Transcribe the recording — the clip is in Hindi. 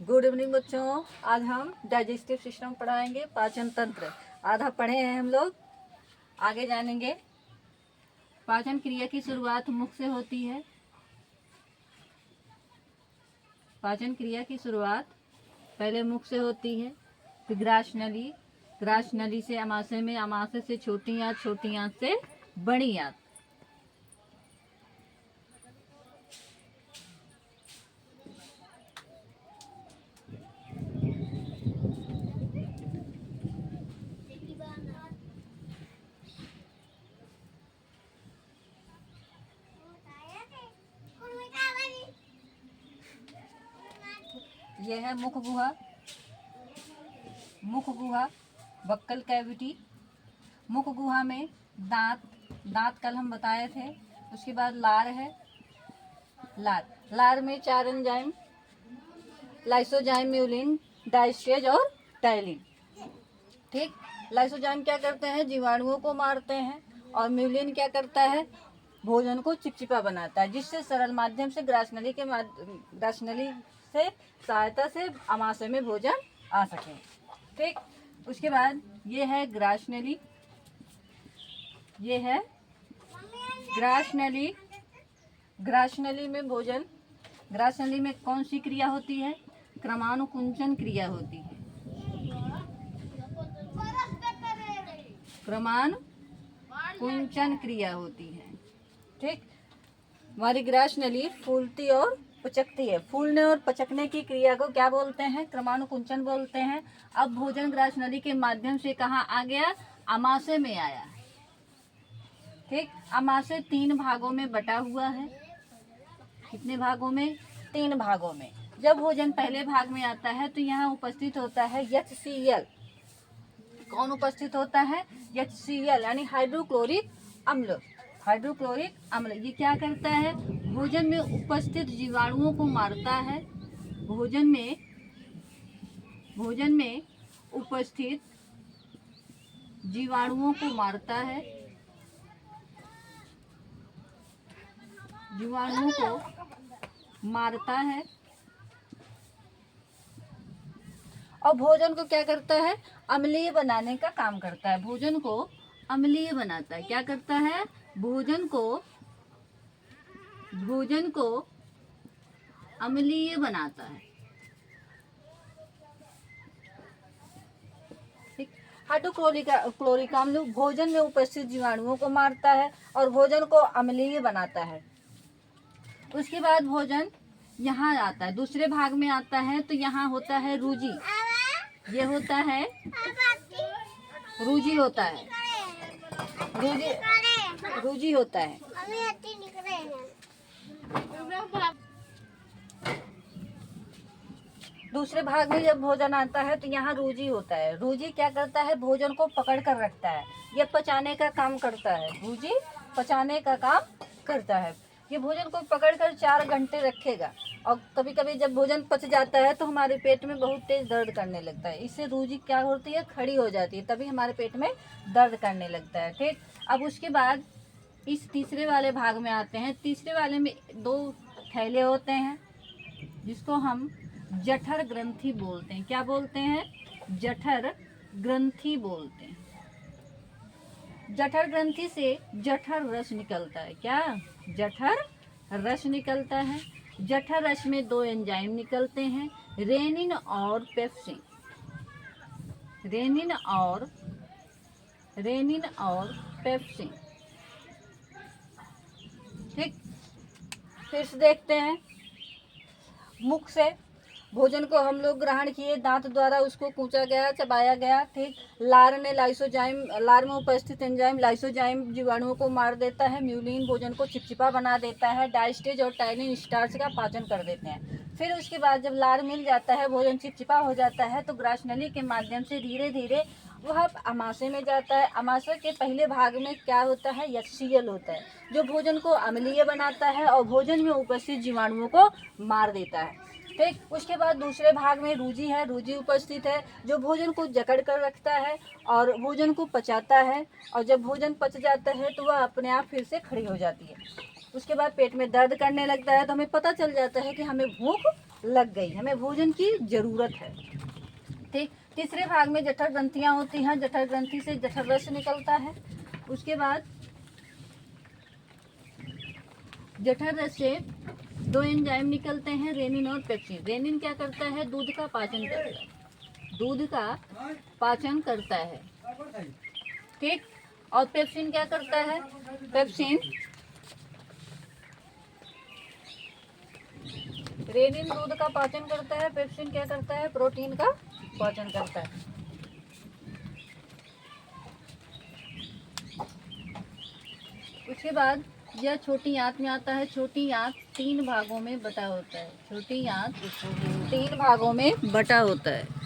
गुड इवनिंग बच्चों। आज हम डाइजेस्टिव सिस्टम पढ़ाएंगे, पाचन तंत्र। आधा पढ़े हैं हम लोग, आगे जानेंगे। पाचन क्रिया की शुरुआत मुख से होती है। पाचन क्रिया की शुरुआत पहले मुख से होती है, फिर ग्रास नली, ग्रास नली से अमाशय में, अमाशय से छोटी आंत, छोटी आंत से बड़ी आंत। यह है मुख गुहा। मुख गुहा, बक्कल कैविटी। मुख गुहा में दांत, दांत कल हम बताए थे। उसके बाद लार है। लार में 4 एंजाइम, लाइसोजाइम, म्यूलिन, डायस्टेज और टाइलिन। ठीक। लाइसोजाइम क्या करते हैं? जीवाणुओं को मारते हैं। और म्यूलिन क्या करता है? भोजन को चिपचिपा बनाता है, जिससे सरल माध्यम से ग्रास नली से सहायता से अमाशय में भोजन आ सके। ठीक। उसके बाद ये है ग्रास नली, ये है ग्रास नली। ग्रास नली में भोजन, ग्रास नली में कौन सी क्रिया होती है? क्रमानुकुंचन क्रिया होती है। क्रमानुकुंचन क्रिया होती है। ठीक। हमारी ग्रास नली फूलती और पचकती है। फूलने और पचकने की क्रिया को क्या बोलते हैं? क्रमानुकुंचन बोलते हैं। अब भोजन ग्रास नली के माध्यम से कहाँ आ गया? अमाशय में आया। ठीक। अमाशय 3 भागों में बटा हुआ है। कितने भागों में? 3 भागों में। जब भोजन पहले भाग में आता है तो यहाँ उपस्थित होता है HCl। कौन उपस्थित होता है? HCl यानी हाइड्रोक्लोरिक अम्ल। हाइड्रोक्लोरिक अम्ल ये क्या करता है? भोजन में उपस्थित जीवाणुओं को मारता है। भोजन में उपस्थित जीवाणुओं को मारता है। जीवाणुओं को मारता है और भोजन को क्या करता है? अम्लीय बनाने का काम करता है। भोजन को अम्लीय बनाता है। क्या करता है? भोजन को अम्लीय बनाता है। ठीक। हाइड्रोक्लोरिक अम्ल भोजन में उपस्थित जीवाणुओं को मारता है और भोजन को अम्लीय बनाता है। उसके बाद भोजन यहाँ आता है, दूसरे भाग में आता है, तो यहाँ होता है रूजी। ये होता है रूजी, होता है रूजी होता है। दूसरे भाग में जब भोजन आता है तो यहाँ रूजी होता है। रूजी क्या करता है? भोजन को पकड़ कर रखता है। ये पचाने का काम करता है। रूजी पचाने का काम करता है। ये भोजन को पकड़कर 4 घंटे रखेगा और कभी कभी जब भोजन पच जाता है तो हमारे पेट में बहुत तेज दर्द करने लगता है। इससे रूजी क्या होती है? खड़ी हो जाती है, तभी हमारे पेट में दर्द करने लगता है। ठीक। अब उसके बाद इस तीसरे वाले भाग में आते हैं। तीसरे वाले में 2 थैले होते हैं, जिसको हम जठर ग्रंथि बोलते हैं। क्या बोलते हैं? जठर ग्रंथि बोलते हैं। जठर ग्रंथि से जठर रस निकलता है। क्या? जठर रस निकलता है। जठर रस में 2 एंजाइम निकलते हैं, रेनिन और पेप्सिन। रेनिन और पेप्सिन। ठीक। फिर से देखते हैं। मुख से भोजन को हम लोग ग्रहण किए, दांत द्वारा उसको कूचा गया, चबाया गया। ठीक। लार में उपस्थित एंजाइम लाइसोजाइम जीवाणुओं को मार देता है। म्यूलिन भोजन को चिपचिपा बना देता है। डायस्टेज और टाइलिन स्टार्च का पाचन कर देते हैं। फिर उसके बाद जब लार मिल जाता है, भोजन चिपचिपा हो जाता है, तो ग्रास नली के माध्यम से धीरे धीरे वह अमाशय में जाता है। अमाशय के पहले भाग में क्या होता है? HCl होता है, जो भोजन को अम्लीय बनाता है और भोजन में उपस्थित जीवाणुओं को मार देता है। ठीक। उसके बाद दूसरे भाग में रूजी है। रूजी उपस्थित है, जो भोजन को जकड़ कर रखता है और भोजन को पचाता है। और जब भोजन पच जाता है तो वह अपने आप फिर से खड़ी हो जाती है। उसके बाद पेट में दर्द करने लगता है, तो हमें पता चल जाता है कि हमें भूख लग गई, हमें भोजन की जरूरत है। ठीक। तीसरे भाग में जठर ग्रंथियां होती हैं, जठर ग्रंथि से जठर रस निकलता है। उसके बाद जठर रस से 2 एंजाइम निकलते हैं, रेनिन और पेप्सिन। रेनिन क्या करता है? दूध का पाचन करता है, दूध का पाचन करता है। ठीक। और पेप्सिन क्या करता है? पेप्सिन, रेनिन दूध का पाचन करता है, पेप्सिन क्या करता है? प्रोटीन का पाचन करता है। उसके बाद यह छोटी आंत में आता है। छोटी आंत 3 भागों में बटा होता है। छोटी आंत 3 भागों में बटा होता है।